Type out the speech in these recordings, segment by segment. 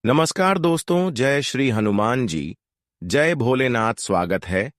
नमस्कार दोस्तों, जय श्री हनुमान जी। जय भोलेनाथ। स्वागत है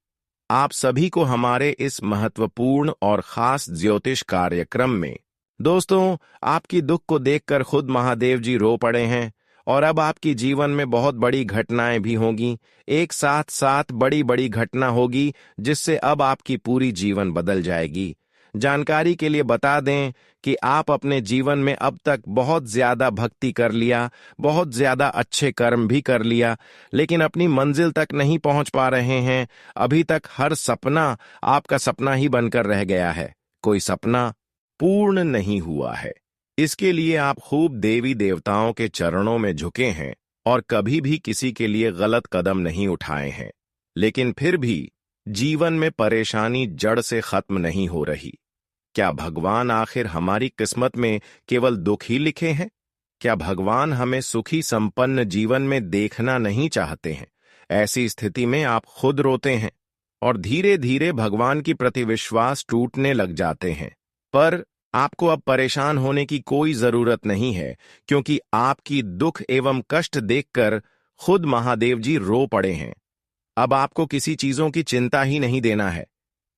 आप सभी को हमारे इस महत्वपूर्ण और खास ज्योतिष कार्यक्रम में। दोस्तों, आपकी दुख को देखकर खुद महादेव जी रो पड़े हैं और अब आपकी जीवन में बहुत बड़ी घटनाएं भी होंगी। एक साथ साथ बड़ी बड़ी घटना होगी जिससे अब आपकी पूरी जीवन बदल जाएगी। जानकारी के लिए बता दें कि आप अपने जीवन में अब तक बहुत ज्यादा भक्ति कर लिया, बहुत ज्यादा अच्छे कर्म भी कर लिया, लेकिन अपनी मंजिल तक नहीं पहुंच पा रहे हैं। अभी तक हर सपना आपका सपना ही बनकर रह गया है, कोई सपना पूर्ण नहीं हुआ है। इसके लिए आप खूब देवी देवताओं के चरणों में झुके हैं और कभी भी किसी के लिए गलत कदम नहीं उठाए हैं, लेकिन फिर भी जीवन में परेशानी जड़ से खत्म नहीं हो रही। क्या भगवान आखिर हमारी किस्मत में केवल दुख ही लिखे हैं? क्या भगवान हमें सुखी संपन्न जीवन में देखना नहीं चाहते हैं? ऐसी स्थिति में आप खुद रोते हैं और धीरे धीरे भगवान की प्रति विश्वास टूटने लग जाते हैं। पर आपको अब परेशान होने की कोई जरूरत नहीं है, क्योंकि आपकी दुख एवं कष्ट देखकर खुद महादेव जी रो पड़े हैं। अब आपको किसी चीजों की चिंता ही नहीं देना है।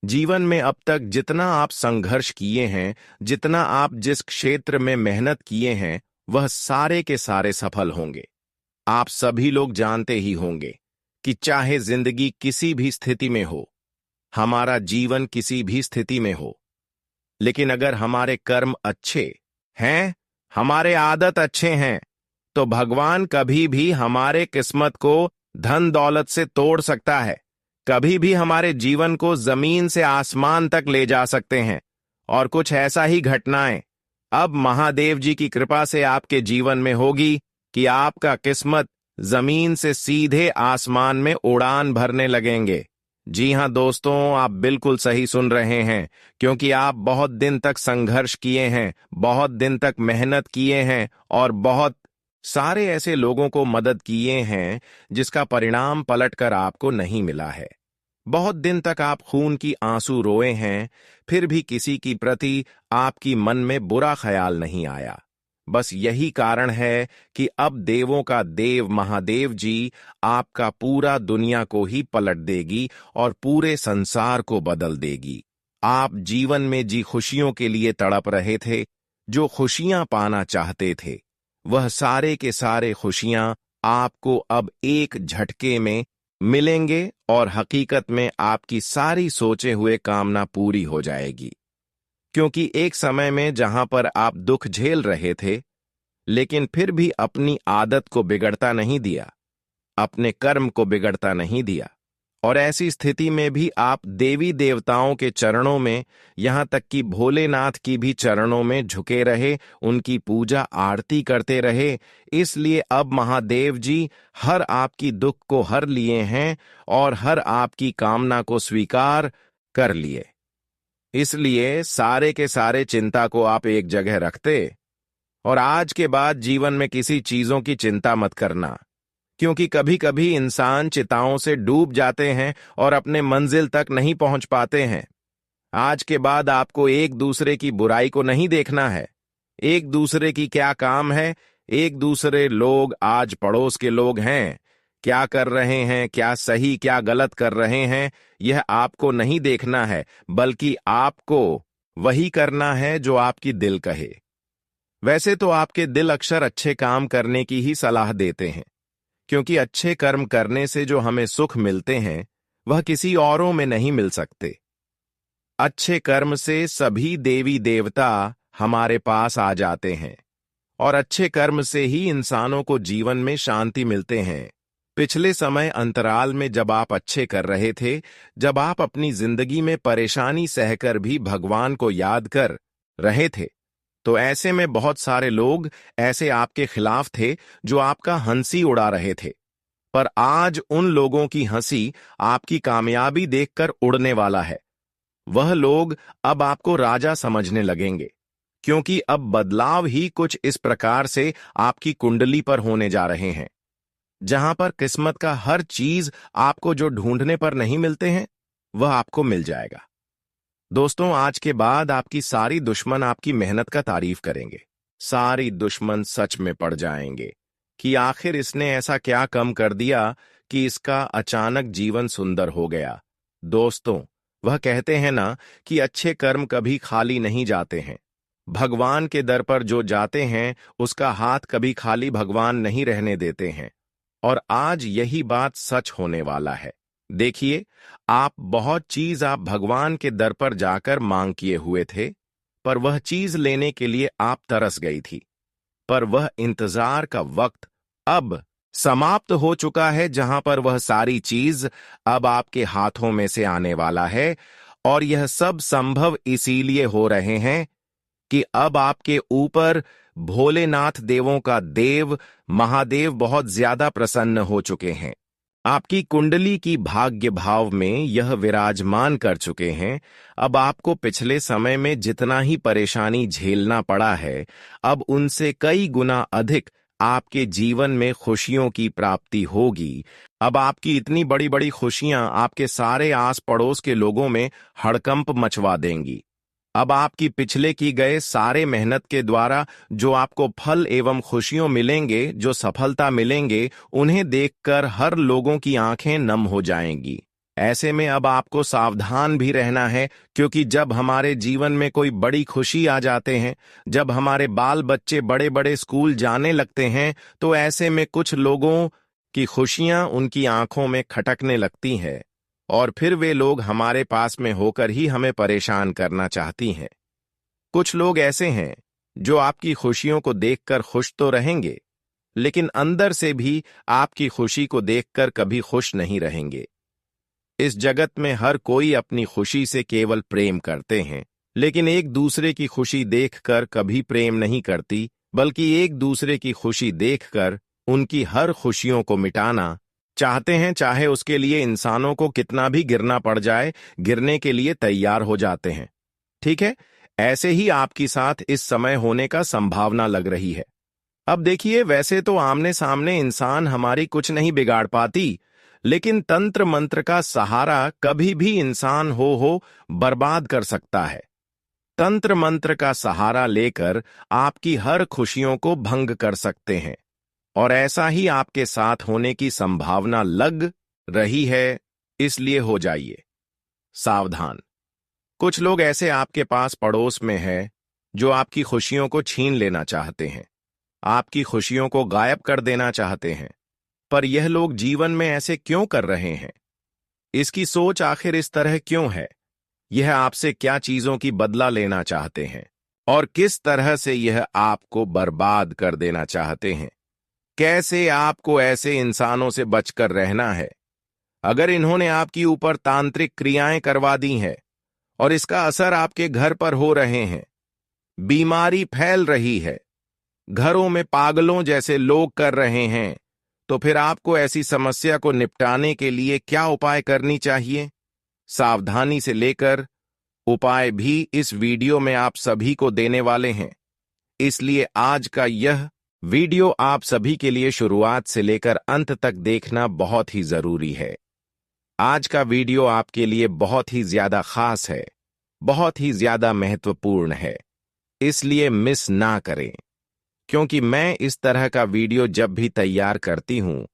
जीवन में अब तक जितना आप संघर्ष किए हैं, जितना आप जिस क्षेत्र में मेहनत किए हैं, वह सारे के सारे सफल होंगे। आप सभी लोग जानते ही होंगे कि चाहे जिंदगी किसी भी स्थिति में हो, हमारा जीवन किसी भी स्थिति में हो, लेकिन अगर हमारे कर्म अच्छे हैं, हमारे आदत अच्छे हैं, तो भगवान कभी भी हमारे किस्मत को धन दौलत से तोड़ सकता है। कभी भी हमारे जीवन को जमीन से आसमान तक ले जा सकते हैं। और कुछ ऐसा ही घटनाएं अब महादेव जी की कृपा से आपके जीवन में होगी कि आपका किस्मत जमीन से सीधे आसमान में उड़ान भरने लगेंगे। जी हां दोस्तों, आप बिल्कुल सही सुन रहे हैं, क्योंकि आप बहुत दिन तक संघर्ष किए हैं, बहुत दिन तक मेहनत किए हैं और बहुत सारे ऐसे लोगों को मदद किए हैं जिसका परिणाम पलटकर आपको नहीं मिला है। बहुत दिन तक आप खून की आंसू रोए हैं, फिर भी किसी की प्रति आपकी मन में बुरा ख्याल नहीं आया। बस यही कारण है कि अब देवों का देव महादेव जी आपका पूरा दुनिया को ही पलट देगी और पूरे संसार को बदल देगी। आप जीवन में जी खुशियों के लिए तड़प रहे थे, जो खुशियां पाना चाहते थे, वह सारे के सारे खुशियां आपको अब एक झटके में मिलेंगे और हकीकत में आपकी सारी सोचे हुए कामना पूरी हो जाएगी। क्योंकि एक समय में जहां पर आप दुख झेल रहे थे, लेकिन फिर भी अपनी आदत को बिगड़ता नहीं दिया, अपने कर्म को बिगड़ता नहीं दिया, और ऐसी स्थिति में भी आप देवी देवताओं के चरणों में, यहां तक कि भोलेनाथ की भी चरणों में झुके रहे, उनकी पूजा आरती करते रहे। इसलिए अब महादेव जी हर आपकी दुख को हर लिए हैं और हर आपकी कामना को स्वीकार कर लिए। इसलिए सारे के सारे चिंता को आप एक जगह रखते और आज के बाद जीवन में किसी चीजों की चिंता मत करना, क्योंकि कभी कभी इंसान चिताओं से डूब जाते हैं और अपने मंजिल तक नहीं पहुंच पाते हैं। आज के बाद आपको एक दूसरे की बुराई को नहीं देखना है, एक दूसरे की क्या काम है, एक दूसरे लोग आज पड़ोस के लोग हैं, क्या कर रहे हैं, क्या सही क्या गलत कर रहे हैं, यह आपको नहीं देखना है, बल्कि आपको वही करना है जो आपकी दिल कहे। वैसे तो आपके दिल अक्सर अच्छे काम करने की ही सलाह देते हैं, क्योंकि अच्छे कर्म करने से जो हमें सुख मिलते हैं वह किसी औरों में नहीं मिल सकते। अच्छे कर्म से सभी देवी देवता हमारे पास आ जाते हैं और अच्छे कर्म से ही इंसानों को जीवन में शांति मिलते हैं। पिछले समय अंतराल में जब आप अच्छे कर रहे थे, जब आप अपनी जिंदगी में परेशानी सहकर भी भगवान को याद कर रहे थे, तो ऐसे में बहुत सारे लोग ऐसे आपके खिलाफ थे जो आपका हंसी उड़ा रहे थे। पर आज उन लोगों की हंसी आपकी कामयाबी देखकर उड़ने वाला है। वह लोग अब आपको राजा समझने लगेंगे, क्योंकि अब बदलाव ही कुछ इस प्रकार से आपकी कुंडली पर होने जा रहे हैं। जहां पर किस्मत का हर चीज आपको जो ढूंढने पर नहीं मिलते हैं, वह आपको मिल जाएगा। दोस्तों, आज के बाद आपकी सारी दुश्मन आपकी मेहनत का तारीफ करेंगे। सारी दुश्मन सच में पड़ जाएंगे कि आखिर इसने ऐसा क्या कम कर दिया कि इसका अचानक जीवन सुंदर हो गया। दोस्तों, वह कहते हैं ना कि अच्छे कर्म कभी खाली नहीं जाते हैं। भगवान के दर पर जो जाते हैं उसका हाथ कभी खाली भगवान नहीं रहने देते हैं। और आज यही बात सच होने वाला है। देखिए, बहुत चीज आप भगवान के दर पर जाकर मांग किए हुए थे, पर वह चीज लेने के लिए आप तरस गई थी। पर वह इंतजार का वक्त अब समाप्त हो चुका है, जहां पर वह सारी चीज अब आपके हाथों में से आने वाला है। और यह सब संभव इसीलिए हो रहे हैं कि अब आपके ऊपर भोलेनाथ देवों का देव महादेव बहुत ज्यादा प्रसन्न हो चुके हैं। आपकी कुंडली की भाग्य भाव में यह विराजमान कर चुके हैं। अब आपको पिछले समय में जितना ही परेशानी झेलना पड़ा है, अब उनसे कई गुना अधिक आपके जीवन में खुशियों की प्राप्ति होगी। अब आपकी इतनी बड़ी बड़ी खुशियां आपके सारे आस पड़ोस के लोगों में हड़कंप मचवा देंगी। अब आपकी पिछले की गए सारे मेहनत के द्वारा जो आपको फल एवं खुशियों मिलेंगे, जो सफलता मिलेंगे, उन्हें देखकर हर लोगों की आंखें नम हो जाएंगी। ऐसे में अब आपको सावधान भी रहना है, क्योंकि जब हमारे जीवन में कोई बड़ी खुशी आ जाते हैं, जब हमारे बाल बच्चे बड़े बड़े स्कूल जाने लगते हैं, तो ऐसे में कुछ लोगों की खुशियां उनकी आंखों में खटकने लगती हैं और फिर वे लोग हमारे पास में होकर ही हमें परेशान करना चाहती हैं। कुछ लोग ऐसे हैं जो आपकी खुशियों को देखकर खुश तो रहेंगे, लेकिन अंदर से भी आपकी खुशी को देखकर कभी खुश नहीं रहेंगे। इस जगत में हर कोई अपनी खुशी से केवल प्रेम करते हैं, लेकिन एक दूसरे की खुशी देखकर कभी प्रेम नहीं करती, बल्कि एक दूसरे की खुशी देखकर उनकी हर खुशियों को मिटाना चाहते हैं। चाहे उसके लिए इंसानों को कितना भी गिरना पड़ जाए, गिरने के लिए तैयार हो जाते हैं। ठीक है, ऐसे ही आपके साथ इस समय होने का संभावना लग रही है। अब देखिए, वैसे तो आमने सामने इंसान हमारी कुछ नहीं बिगाड़ पाती, लेकिन तंत्र मंत्र का सहारा कभी भी इंसान हो बर्बाद कर सकता है। तंत्र मंत्र का सहारा लेकर आपकी हर खुशियों को भंग कर सकते हैं, और ऐसा ही आपके साथ होने की संभावना लग रही है। इसलिए हो जाइए सावधान। कुछ लोग ऐसे आपके पास पड़ोस में हैं जो आपकी खुशियों को छीन लेना चाहते हैं, आपकी खुशियों को गायब कर देना चाहते हैं। पर यह लोग जीवन में ऐसे क्यों कर रहे हैं? इसकी सोच आखिर इस तरह क्यों है? यह आपसे क्या चीजों की बदला लेना चाहते हैं और किस तरह से यह आपको बर्बाद कर देना चाहते हैं? कैसे आपको ऐसे इंसानों से बचकर रहना है? अगर इन्होंने आपकी ऊपर तांत्रिक क्रियाएं करवा दी हैं और इसका असर आपके घर पर हो रहे हैं, बीमारी फैल रही है, घरों में पागलों जैसे लोग कर रहे हैं, तो फिर आपको ऐसी समस्या को निपटाने के लिए क्या उपाय करनी चाहिए? सावधानी से लेकर उपाय भी इस वीडियो में आप सभी को देने वाले हैं। इसलिए आज का यह वीडियो आप सभी के लिए शुरुआत से लेकर अंत तक देखना बहुत ही जरूरी है। आज का वीडियो आपके लिए बहुत ही ज्यादा खास है, बहुत ही ज्यादा महत्वपूर्ण है, इसलिए मिस ना करें। क्योंकि मैं इस तरह का वीडियो जब भी तैयार करती हूं,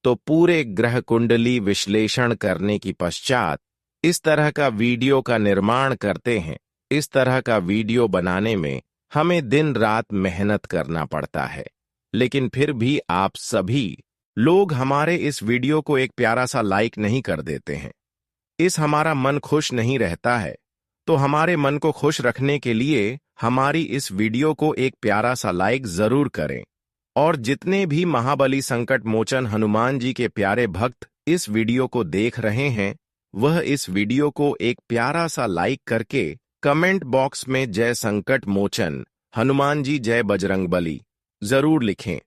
तो पूरे ग्रह कुंडली विश्लेषण करने की पश्चात इस तरह का वीडियो का निर्माण करते हैं। इस तरह का वीडियो बनाने में हमें दिन रात मेहनत करना पड़ता है, लेकिन फिर भी आप सभी लोग हमारे इस वीडियो को एक प्यारा सा लाइक नहीं कर देते हैं। इस हमारा मन खुश नहीं रहता है, तो हमारे मन को खुश रखने के लिए हमारी इस वीडियो को एक प्यारा सा लाइक जरूर करें। और जितने भी महाबली संकट मोचन हनुमान जी के प्यारे भक्त इस वीडियो को देख रहे हैं, वह इस वीडियो को एक प्यारा सा लाइक करके कमेंट बॉक्स में जय संकट मोचन हनुमान जी जय बजरंगबली जरूर लिखें।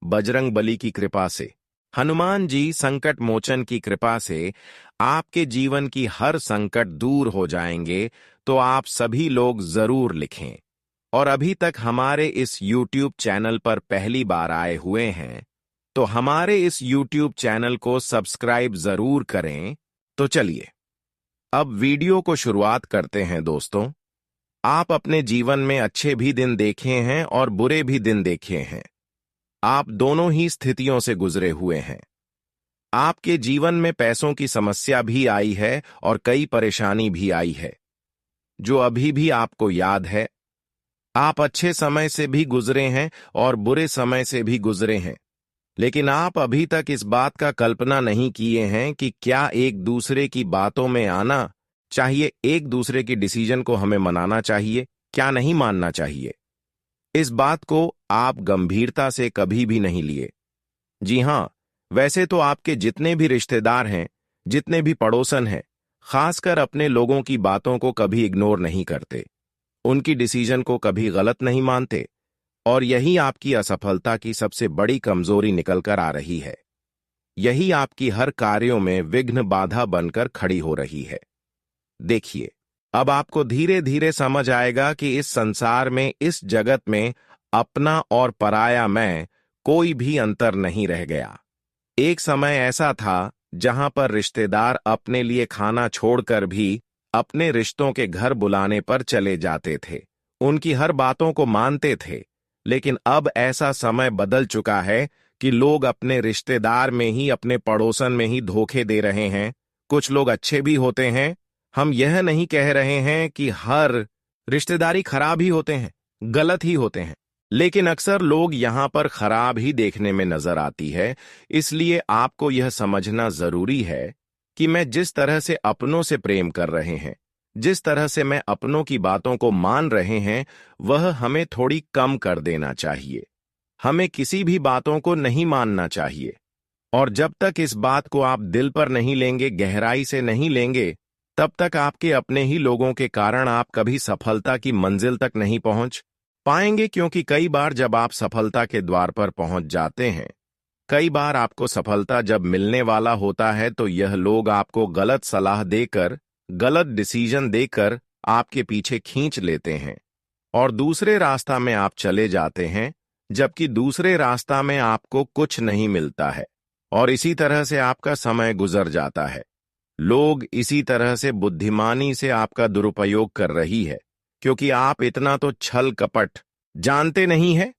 बजरंगबली की कृपा से, हनुमान जी संकट मोचन की कृपा से आपके जीवन की हर संकट दूर हो जाएंगे, तो आप सभी लोग जरूर लिखें। और अभी तक हमारे इस YouTube चैनल पर पहली बार आए हुए हैं, तो हमारे इस YouTube चैनल को सब्सक्राइब जरूर करें। तो चलिए अब वीडियो को शुरुआत करते हैं। दोस्तों, आप अपने जीवन में अच्छे भी दिन देखे हैं और बुरे भी दिन देखे हैं। आप दोनों ही स्थितियों से गुजरे हुए हैं। आपके जीवन में पैसों की समस्या भी आई है और कई परेशानी भी आई है, जो अभी भी आपको याद है। आप अच्छे समय से भी गुजरे हैं और बुरे समय से भी गुजरे हैं, लेकिन आप अभी तक इस बात का कल्पना नहीं किए हैं कि क्या एक दूसरे की बातों में आना चाहिए, एक दूसरे की डिसीजन को हमें मनाना चाहिए, क्या नहीं मानना चाहिए। इस बात को आप गंभीरता से कभी भी नहीं लिए। जी हां, वैसे तो आपके जितने भी रिश्तेदार हैं, जितने भी पड़ोसन हैं, खासकर अपने लोगों की बातों को कभी इग्नोर नहीं करते, उनकी डिसीजन को कभी गलत नहीं मानते, और यही आपकी असफलता की सबसे बड़ी कमजोरी निकल कर आ रही है। यही आपकी हर कार्यों में विघ्न बाधा बनकर खड़ी हो रही है। देखिए, अब आपको धीरे धीरे समझ आएगा कि इस संसार में, इस जगत में अपना और पराया मैं कोई भी अंतर नहीं रह गया। एक समय ऐसा था जहां पर रिश्तेदार अपने लिए खाना छोड़कर भी अपने रिश्तों के घर बुलाने पर चले जाते थे, उनकी हर बातों को मानते थे। लेकिन अब ऐसा समय बदल चुका है कि लोग अपने रिश्तेदार में ही, अपने पड़ोसन में ही धोखे दे रहे हैं। कुछ लोग अच्छे भी होते हैं, हम यह नहीं कह रहे हैं कि हर रिश्तेदारी खराब ही होते हैं, गलत ही होते हैं, लेकिन अक्सर लोग यहां पर खराब ही देखने में नजर आती है। इसलिए आपको यह समझना जरूरी है कि मैं जिस तरह से अपनों से प्रेम कर रहे हैं, जिस तरह से मैं अपनों की बातों को मान रहे हैं, वह हमें थोड़ी कम कर देना चाहिए। हमें किसी भी बातों को नहीं मानना चाहिए, और जब तक इस बात को आप दिल पर नहीं लेंगे, गहराई से नहीं लेंगे, तब तक आपके अपने ही लोगों के कारण आप कभी सफलता की मंजिल तक नहीं पहुंच पाएंगे। क्योंकि कई बार जब आप सफलता के द्वार पर पहुंच जाते हैं, कई बार आपको सफलता जब मिलने वाला होता है, तो यह लोग आपको गलत सलाह देकर, गलत डिसीजन देकर आपके पीछे खींच लेते हैं और दूसरे रास्ता में आप चले जाते हैं, जबकि दूसरे रास्ता में आपको कुछ नहीं मिलता है, और इसी तरह से आपका समय गुजर जाता है। लोग इसी तरह से बुद्धिमानी से आपका दुरुपयोग कर रही है, क्योंकि आप इतना तो छल कपट जानते नहीं हैं।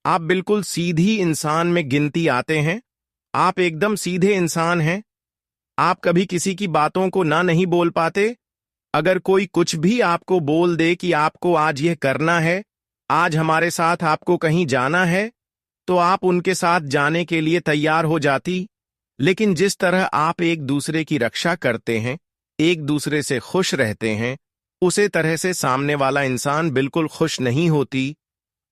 आप बिल्कुल सीधी इंसान में गिनती आते हैं, आप एकदम सीधे इंसान हैं। आप कभी किसी की बातों को ना नहीं बोल पाते। अगर कोई कुछ भी आपको बोल दे कि आपको आज यह करना है, आज हमारे साथ आपको कहीं जाना है, तो आप उनके साथ जाने के लिए तैयार हो जाती। लेकिन जिस तरह आप एक दूसरे की रक्षा करते हैं, एक दूसरे से खुश रहते हैं, उसे तरह से सामने वाला इंसान बिल्कुल खुश नहीं होती।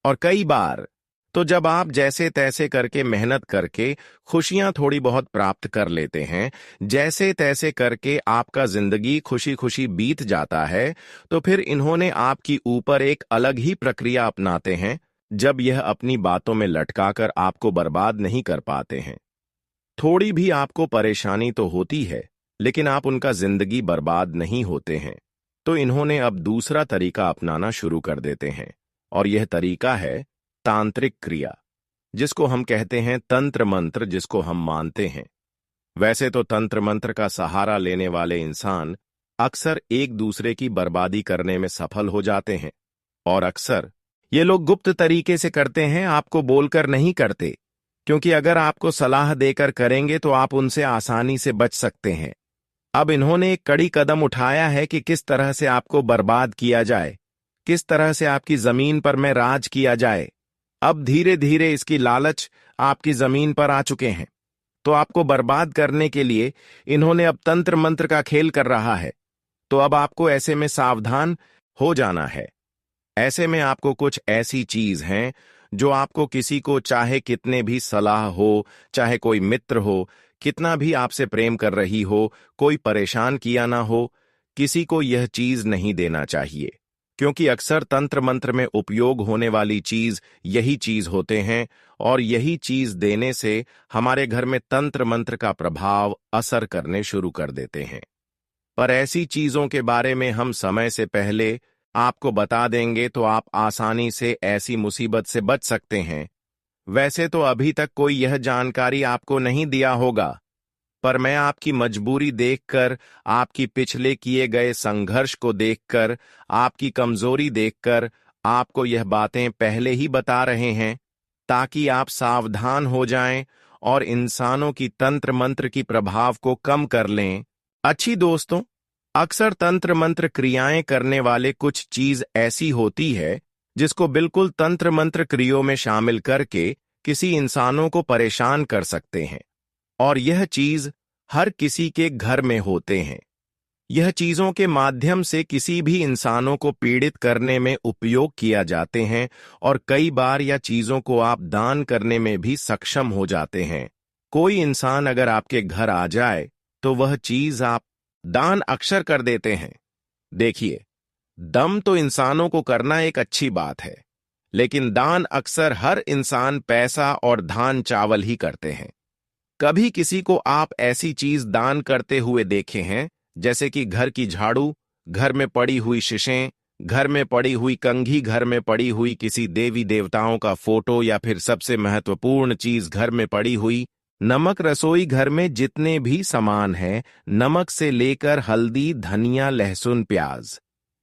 और कई बार तो जब आप जैसे तैसे करके, मेहनत करके खुशियां थोड़ी बहुत प्राप्त कर लेते हैं, जैसे तैसे करके आपका जिंदगी खुशी खुशी बीत जाता है, तो फिर इन्होंने आपकी ऊपर एक अलग ही प्रक्रिया अपनाते हैं, जब यह अपनी बातों में लटकाकर आपको बर्बाद नहीं कर पाते हैं। थोड़ी भी आपको परेशानी तो होती है, लेकिन आप उनका जिंदगी बर्बाद नहीं होते हैं। तो इन्होंने अब दूसरा तरीका अपनाना शुरू कर देते हैं, और यह तरीका है तांत्रिक क्रिया, जिसको हम कहते हैं तंत्र मंत्र, जिसको हम मानते हैं। वैसे तो तंत्र मंत्र का सहारा लेने वाले इंसान अक्सर एक दूसरे की बर्बादी करने में सफल हो जाते हैं, और अक्सर ये लोग गुप्त तरीके से करते हैं, आपको बोलकर नहीं करते, क्योंकि अगर आपको सलाह देकर करेंगे तो आप उनसे आसानी से बच सकते हैं। अब इन्होंने एक कड़ी कदम उठाया है कि किस तरह से आपको बर्बाद किया जाए, किस तरह से आपकी जमीन पर में राज किया जाए। अब धीरे धीरे इसकी लालच आपकी जमीन पर आ चुके हैं, तो आपको बर्बाद करने के लिए इन्होंने अब तंत्र मंत्र का खेल कर रहा है। तो अब आपको ऐसे में सावधान हो जाना है। ऐसे में आपको कुछ ऐसी चीज हैं जो आपको किसी को, चाहे कितने भी सलाह हो, चाहे कोई मित्र हो, कितना भी आपसे प्रेम कर रही हो, कोई परेशान किया ना हो, किसी को यह चीज नहीं देना चाहिए। क्योंकि अक्सर तंत्र मंत्र में उपयोग होने वाली चीज यही चीज होते हैं, और यही चीज देने से हमारे घर में तंत्र मंत्र का प्रभाव असर करने शुरू कर देते हैं। पर ऐसी चीजों के बारे में हम समय से पहले आपको बता देंगे, तो आप आसानी से ऐसी मुसीबत से बच सकते हैं। वैसे तो अभी तक कोई यह जानकारी आपको नहीं दिया होगा, पर मैं आपकी मजबूरी देखकर, आपकी पिछले किए गए संघर्ष को देखकर, आपकी कमजोरी देखकर आपको यह बातें पहले ही बता रहे हैं। ताकि आप सावधान हो जाएं और इंसानों की तंत्र मंत्र की प्रभाव को कम कर लें। अच्छी दोस्तों, अक्सर तंत्र मंत्र क्रियाएं करने वाले कुछ चीज ऐसी होती है जिसको बिल्कुल तंत्र मंत्र क्रियाओं में शामिल करके किसी इंसानों को परेशान कर सकते हैं, और यह चीज हर किसी के घर में होते हैं। यह चीजों के माध्यम से किसी भी इंसानों को पीड़ित करने में उपयोग किया जाते हैं, और कई बार यह चीजों को आप दान करने में भी सक्षम हो जाते हैं। कोई इंसान अगर आपके घर आ जाए तो वह चीज आप दान अक्सर कर देते हैं। देखिए, दम तो इंसानों को करना एक अच्छी बात है, लेकिन दान अक्सर हर इंसान पैसा और धान चावल ही करते हैं। कभी किसी को आप ऐसी चीज दान करते हुए देखे हैं, जैसे कि घर की झाड़ू, घर में पड़ी हुई शीशें, घर में पड़ी हुई कंघी, घर में पड़ी हुई किसी देवी देवताओं का फोटो, या फिर सबसे महत्वपूर्ण चीज घर में पड़ी हुई नमक। रसोई घर में जितने भी सामान हैं, नमक से लेकर हल्दी, धनिया, लहसुन, प्याज,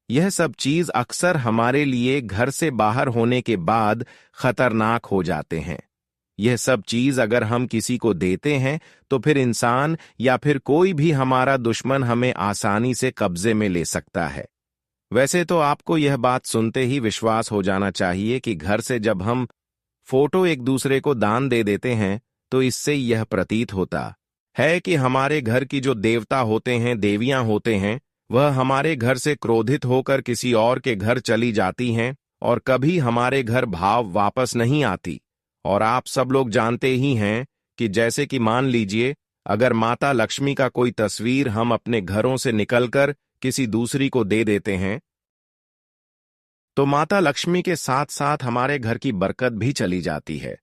यह सब चीज अक्सर हमारे लिए घर से बाहर होने के बाद खतरनाक हो जाते हैं। यह सब चीज अगर हम किसी को देते हैं तो फिर इंसान या फिर कोई भी हमारा दुश्मन हमें आसानी से कब्जे में ले सकता है। वैसे तो आपको यह बात सुनते ही विश्वास हो जाना चाहिए कि घर से जब हम फोटो एक दूसरे को दान दे देते हैं तो इससे यह प्रतीत होता है कि हमारे घर की जो देवता होते हैं, देवियां होते हैं, वह हमारे घर से क्रोधित होकर किसी और के घर चली जाती हैं और कभी हमारे घर भाव वापस नहीं आती। और आप सब लोग जानते ही हैं कि जैसे कि मान लीजिए, अगर माता लक्ष्मी का कोई तस्वीर हम अपने घरों से निकलकर किसी दूसरी को दे देते हैं, तो माता लक्ष्मी के साथ साथ हमारे घर की बरकत भी चली जाती है,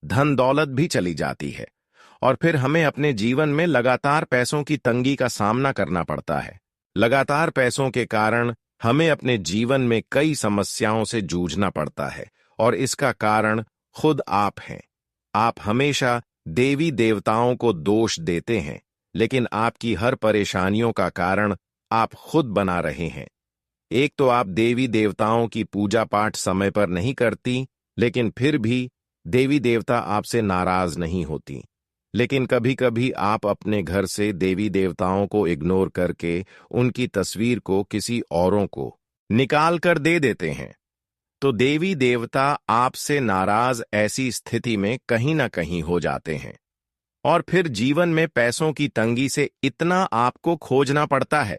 धन दौलत भी चली जाती है, और फिर हमें अपने जीवन में लगातार पैसों की तंगी का सामना करना पड़ता है। लगातार पैसों के कारण हमें अपने जीवन में कई समस्याओं से जूझना पड़ता है, और इसका कारण खुद आप हैं। आप हमेशा देवी देवताओं को दोष देते हैं, लेकिन आपकी हर परेशानियों का कारण आप खुद बना रहे हैं। एक तो आप देवी देवताओं की पूजा पाठ समय पर नहीं करती, लेकिन फिर भी देवी देवता आपसे नाराज नहीं होती। लेकिन कभी कभी आप अपने घर से देवी देवताओं को इग्नोर करके उनकी तस्वीर को किसी औरों को निकाल कर दे देते हैं, तो देवी देवता आपसे नाराज ऐसी स्थिति में कहीं ना कहीं हो जाते हैं, और फिर जीवन में पैसों की तंगी से इतना आपको खोजना पड़ता है,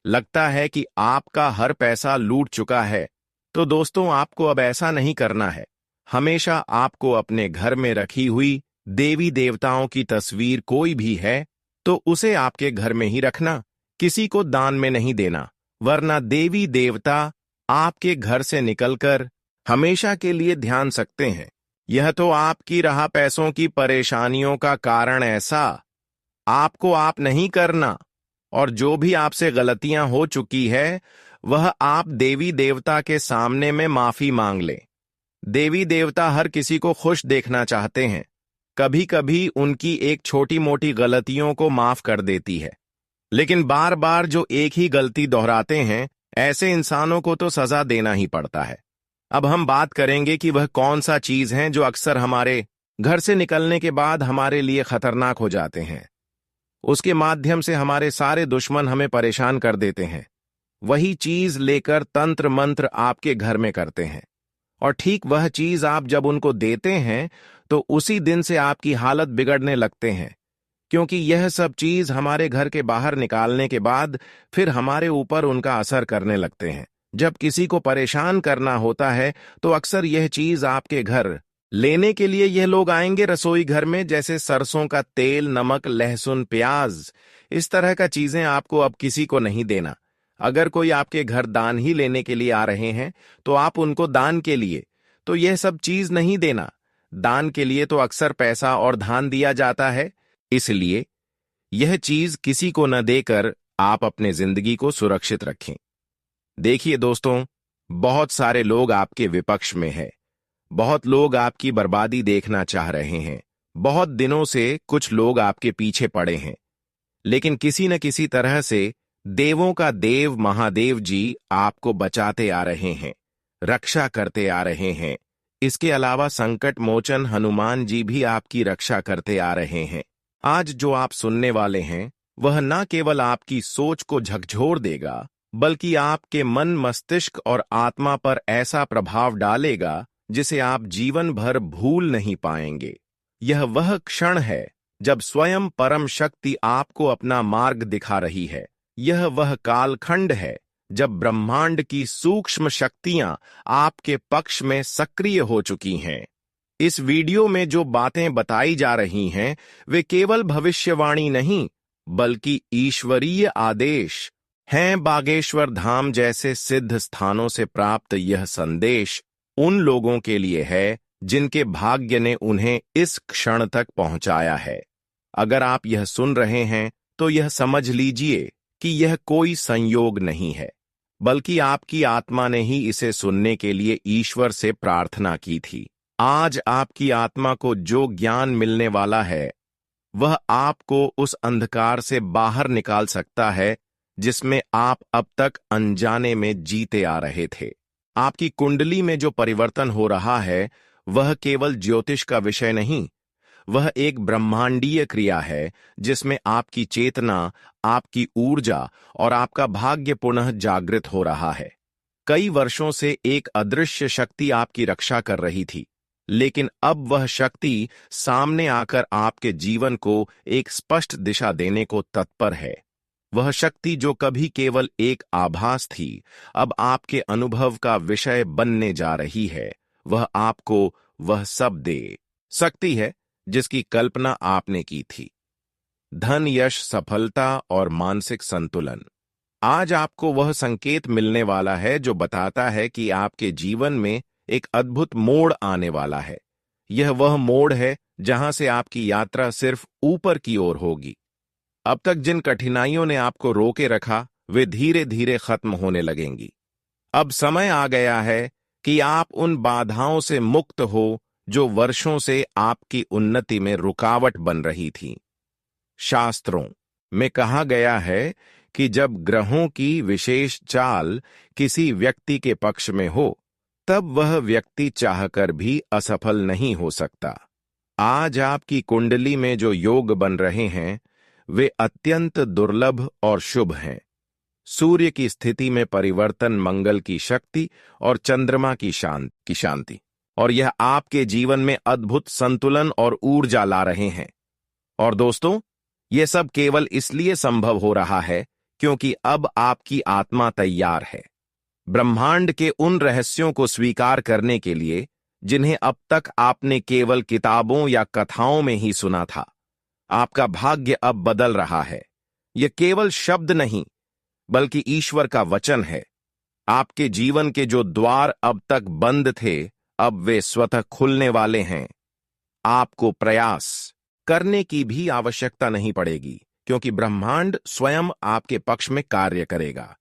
लगता है कि आपका हर पैसा लूट चुका है। तो दोस्तों, आपको अब ऐसा नहीं करना है। हमेशा आपको अपने घर में रखी हुई देवी देवताओं की तस्वीर कोई भी है तो उसे आपके घर में ही रखना, किसी को दान में नहीं देना, वरना देवी देवता आपके घर से निकलकर हमेशा के लिए ध्यान सकते हैं। यह तो आपकी रहा पैसों की परेशानियों का कारण, ऐसा आपको आप नहीं करना, और जो भी आपसे गलतियां हो चुकी है वह आप देवी देवता के सामने में माफी मांग लें। देवी देवता हर किसी को खुश देखना चाहते हैं, कभी कभी उनकी एक छोटी मोटी गलतियों को माफ कर देती है, लेकिन बार बार जो एक ही गलती दोहराते हैं, ऐसे इंसानों को तो सजा देना ही पड़ता है। अब हम बात करेंगे कि वह कौन सा चीज है जो अक्सर हमारे घर से निकलने के बाद हमारे लिए खतरनाक हो जाते हैं, उसके माध्यम से हमारे सारे दुश्मन हमें परेशान कर देते हैं। वही चीज लेकर तंत्र मंत्र आपके घर में करते हैं, और ठीक वह चीज आप जब उनको देते हैं तो उसी दिन से आपकी हालत बिगड़ने लगते हैं, क्योंकि यह सब चीज हमारे घर के बाहर निकालने के बाद फिर हमारे ऊपर उनका असर करने लगते हैं। जब किसी को परेशान करना होता है तो अक्सर यह चीज आपके घर लेने के लिए यह लोग आएंगे रसोई घर में, जैसे सरसों का तेल, नमक, लहसुन, प्याज, इस तरह का चीजें आपको अब किसी को नहीं देना। अगर कोई आपके घर दान ही लेने के लिए आ रहे हैं तो आप उनको दान के लिए तो यह सब चीज नहीं देना। दान के लिए तो अक्सर पैसा और धान दिया जाता है, इसलिए यह चीज किसी को न देकर आप अपने जिंदगी को सुरक्षित रखें। देखिए दोस्तों, बहुत सारे लोग आपके विपक्ष में हैं, बहुत लोग आपकी बर्बादी देखना चाह रहे हैं, बहुत दिनों से कुछ लोग आपके पीछे पड़े हैं, लेकिन किसी न किसी तरह से देवों का देव महादेव जी आपको बचाते आ रहे हैं, रक्षा करते आ रहे हैं। इसके अलावा संकट मोचन हनुमान जी भी आपकी रक्षा करते आ रहे हैं। आज जो आप सुनने वाले हैं वह न केवल आपकी सोच को झकझोर देगा, बल्कि आपके मन, मस्तिष्क और आत्मा पर ऐसा प्रभाव डालेगा जिसे आप जीवन भर भूल नहीं पाएंगे। यह वह क्षण है जब स्वयं परम शक्ति आपको अपना मार्ग दिखा रही है। यह वह कालखंड है जब ब्रह्मांड की सूक्ष्म शक्तियां आपके पक्ष में सक्रिय हो चुकी हैं। इस वीडियो में जो बातें बताई जा रही हैं वे केवल भविष्यवाणी नहीं, बल्कि ईश्वरीय आदेश हैं। बागेश्वर धाम जैसे सिद्ध स्थानों से प्राप्त यह संदेश उन लोगों के लिए है जिनके भाग्य ने उन्हें इस क्षण तक पहुंचाया है। अगर आप यह सुन रहे हैं तो यह समझ लीजिए कि यह कोई संयोग नहीं है, बल्कि आपकी आत्मा ने ही इसे सुनने के लिए ईश्वर से प्रार्थना की थी। आज आपकी आत्मा को जो ज्ञान मिलने वाला है वह आपको उस अंधकार से बाहर निकाल सकता है जिसमें आप अब तक अनजाने में जीते आ रहे थे। आपकी कुंडली में जो परिवर्तन हो रहा है वह केवल ज्योतिष का विषय नहीं, वह एक ब्रह्मांडीय क्रिया है जिसमें आपकी चेतना, आपकी ऊर्जा और आपका भाग्य पुनः जागृत हो रहा है। कई वर्षों से एक अदृश्य शक्ति आपकी रक्षा कर रही थी, लेकिन अब वह शक्ति सामने आकर आपके जीवन को एक स्पष्ट दिशा देने को तत्पर है। वह शक्ति जो कभी केवल एक आभास थी, अब आपके अनुभव का विषय बनने जा रही है। वह आपको वह सब दे सकती है जिसकी कल्पना आपने की थी। धन, यश, सफलता और मानसिक संतुलन। आज आपको वह संकेत मिलने वाला है जो बताता है कि आपके जीवन में एक अद्भुत मोड़ आने वाला है। यह वह मोड़ है जहां से आपकी यात्रा सिर्फ ऊपर की ओर होगी। अब तक जिन कठिनाइयों ने आपको रोके रखा वे धीरे धीरे खत्म होने लगेंगी। अब समय आ गया है कि आप उन बाधाओं से मुक्त हो जो वर्षों से आपकी उन्नति में रुकावट बन रही थी। शास्त्रों में कहा गया है कि जब ग्रहों की विशेष चाल किसी व्यक्ति के पक्ष में हो, तब वह व्यक्ति चाहकर भी असफल नहीं हो सकता। आज आपकी कुंडली में जो योग बन रहे हैं वे अत्यंत दुर्लभ और शुभ हैं। सूर्य की स्थिति में परिवर्तन, मंगल की शक्ति और चंद्रमा की शांति, और यह आपके जीवन में अद्भुत संतुलन और ऊर्जा ला रहे हैं। और दोस्तों, यह सब केवल इसलिए संभव हो रहा है क्योंकि अब आपकी आत्मा तैयार है ब्रह्मांड के उन रहस्यों को स्वीकार करने के लिए जिन्हें अब तक आपने केवल किताबों या कथाओं में ही सुना था। आपका भाग्य अब बदल रहा है। यह केवल शब्द नहीं, बल्कि ईश्वर का वचन है। आपके जीवन के जो द्वार अब तक बंद थे, अब वे स्वतः खुलने वाले हैं। आपको प्रयास करने की भी आवश्यकता नहीं पड़ेगी, क्योंकि ब्रह्मांड स्वयं आपके पक्ष में कार्य करेगा।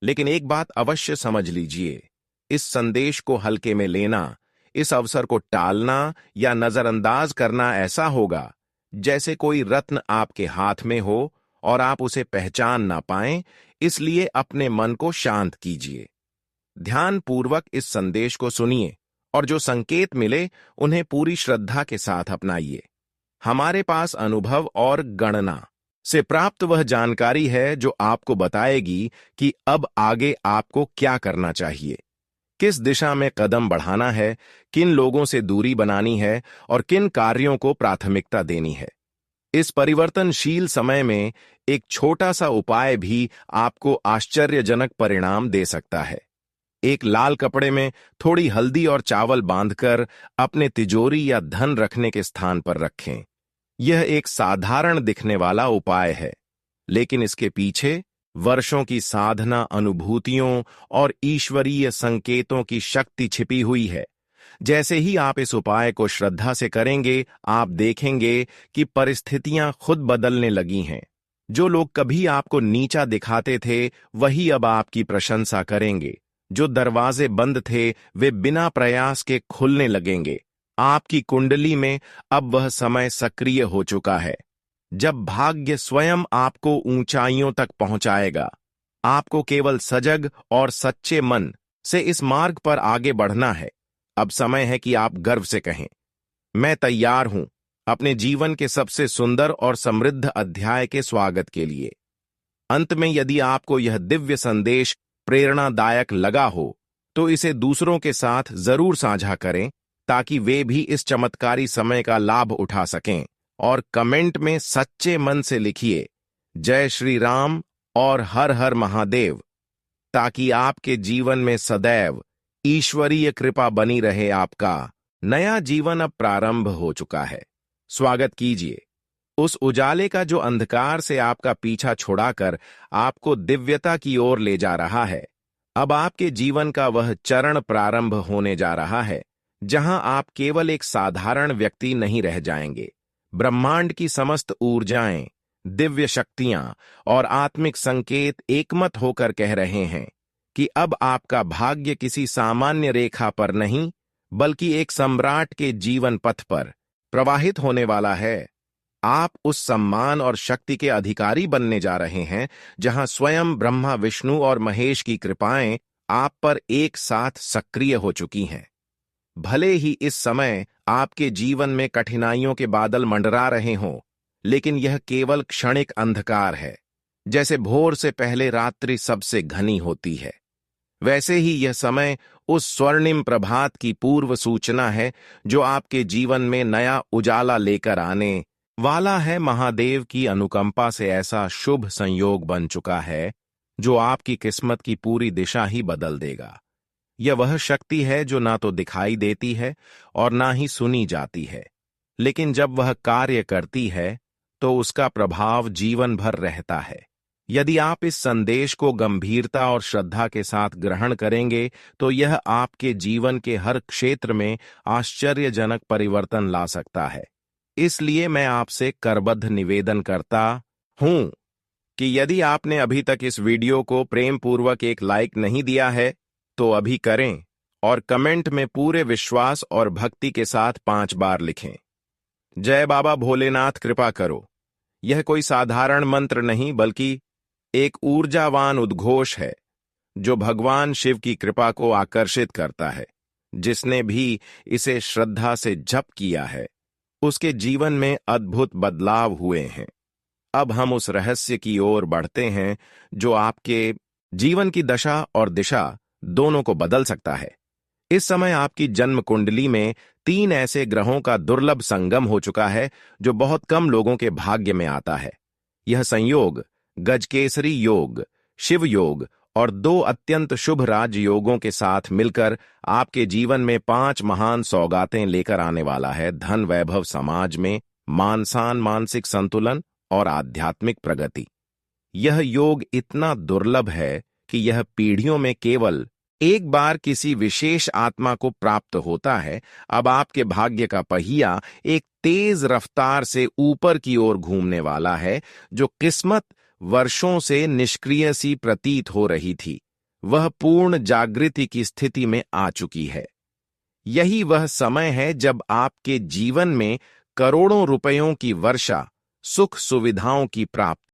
लेकिन एक बात अवश्य समझ लीजिए, इस संदेश को हल्के में लेना, इस अवसर को टालना या नजरअंदाज करना ऐसा होगा जैसे कोई रत्न आपके हाथ में हो और आप उसे पहचान ना पाएं। इसलिए अपने मन को शांत कीजिए, ध्यानपूर्वक इस संदेश को सुनिए और जो संकेत मिले उन्हें पूरी श्रद्धा के साथ अपनाइए। हमारे पास अनुभव और गणना से प्राप्त वह जानकारी है जो आपको बताएगी कि अब आगे आपको क्या करना चाहिए, किस दिशा में कदम बढ़ाना है, किन लोगों से दूरी बनानी है और किन कार्यों को प्राथमिकता देनी है। इस परिवर्तनशील समय में एक छोटा सा उपाय भी आपको आश्चर्यजनक परिणाम दे सकता है। एक लाल कपड़े में थोड़ी हल्दी और चावल बांधकर अपने तिजोरी या धन रखने के स्थान पर रखें। यह एक साधारण दिखने वाला उपाय है, लेकिन इसके पीछे वर्षों की साधना, अनुभूतियों और ईश्वरीय संकेतों की शक्ति छिपी हुई है। जैसे ही आप इस उपाय को श्रद्धा से करेंगे, आप देखेंगे कि परिस्थितियां खुद बदलने लगी हैं। जो लोग कभी आपको नीचा दिखाते थे, वही अब आपकी प्रशंसा करेंगे। जो दरवाजे बंद थे, वे बिना प्रयास के खुलने लगेंगे। आपकी कुंडली में अब वह समय सक्रिय हो चुका है जब भाग्य स्वयं आपको ऊंचाइयों तक पहुंचाएगा। आपको केवल सजग और सच्चे मन से इस मार्ग पर आगे बढ़ना है। अब समय है कि आप गर्व से कहें, मैं तैयार हूं अपने जीवन के सबसे सुंदर और समृद्ध अध्याय के स्वागत के लिए। अंत में यदि आपको यह दिव्य संदेश प्रेरणादायक लगा हो तो इसे दूसरों के साथ जरूर साझा करें ताकि वे भी इस चमत्कारी समय का लाभ उठा सकें। और कमेंट में सच्चे मन से लिखिए जय श्री राम और हर हर महादेव, ताकि आपके जीवन में सदैव ईश्वरीय कृपा बनी रहे। आपका नया जीवन अब प्रारंभ हो चुका है। स्वागत कीजिए उस उजाले का जो अंधकार से आपका पीछा छुड़ाकर आपको दिव्यता की ओर ले जा रहा है। अब आपके जीवन का वह चरण प्रारंभ होने जा रहा है जहां आप केवल एक साधारण व्यक्ति नहीं रह जाएंगे। ब्रह्मांड की समस्त ऊर्जाएं, दिव्य शक्तियां और आत्मिक संकेत एकमत होकर कह रहे हैं कि अब आपका भाग्य किसी सामान्य रेखा पर नहीं बल्कि एक सम्राट के जीवन पथ पर प्रवाहित होने वाला है। आप उस सम्मान और शक्ति के अधिकारी बनने जा रहे हैं जहां स्वयं ब्रह्मा, विष्णु और महेश की कृपाएं आप पर एक साथ सक्रिय हो चुकी हैं। भले ही इस समय आपके जीवन में कठिनाइयों के बादल मंडरा रहे हों, लेकिन यह केवल क्षणिक अंधकार है। जैसे भोर से पहले रात्रि सबसे घनी होती है, वैसे ही यह समय उस स्वर्णिम प्रभात की पूर्व सूचना है जो आपके जीवन में नया उजाला लेकर आने वाला है। महादेव की अनुकंपा से ऐसा शुभ संयोग बन चुका है जो आपकी किस्मत की पूरी दिशा ही बदल देगा। यह वह शक्ति है जो ना तो दिखाई देती है और ना ही सुनी जाती है, लेकिन जब वह कार्य करती है तो उसका प्रभाव जीवन भर रहता है। यदि आप इस संदेश को गंभीरता और श्रद्धा के साथ ग्रहण करेंगे तो यह आपके जीवन के हर क्षेत्र में आश्चर्यजनक परिवर्तन ला सकता है। इसलिए मैं आपसे करबद्ध निवेदन करता हूं कि यदि आपने अभी तक इस वीडियो को प्रेम पूर्वक एक लाइक नहीं दिया है तो अभी करें और कमेंट में पूरे विश्वास और भक्ति के साथ 5 बार लिखें, जय बाबा भोलेनाथ कृपा करो। यह कोई साधारण मंत्र नहीं बल्कि एक ऊर्जावान उद्घोष है जो भगवान शिव की कृपा को आकर्षित करता है। जिसने भी इसे श्रद्धा से जप किया है उसके जीवन में अद्भुत बदलाव हुए हैं। अब हम उस रहस्य की ओर बढ़ते हैं जो आपके जीवन की दशा और दिशा दोनों को बदल सकता है। इस समय आपकी जन्म कुंडली में 3 ऐसे ग्रहों का दुर्लभ संगम हो चुका है जो बहुत कम लोगों के भाग्य में आता है। यह संयोग गजकेसरी योग, शिव योग और 2 अत्यंत शुभ राजयोगों के साथ मिलकर आपके जीवन में 5 महान सौगातें लेकर आने वाला है। धन, वैभव, समाज में मान सम्मान, मानसिक संतुलन और आध्यात्मिक प्रगति। यह योग इतना दुर्लभ है कि यह पीढ़ियों में केवल एक बार किसी विशेष आत्मा को प्राप्त होता है। अब आपके भाग्य का पहिया एक तेज रफ्तार से ऊपर की ओर घूमने वाला है। जो किस्मत वर्षों से निष्क्रिय सी प्रतीत हो रही थी वह पूर्ण जागृति की स्थिति में आ चुकी है। यही वह समय है जब आपके जीवन में करोड़ों रुपयों की वर्षा, सुख सुविधाओं की प्राप्ति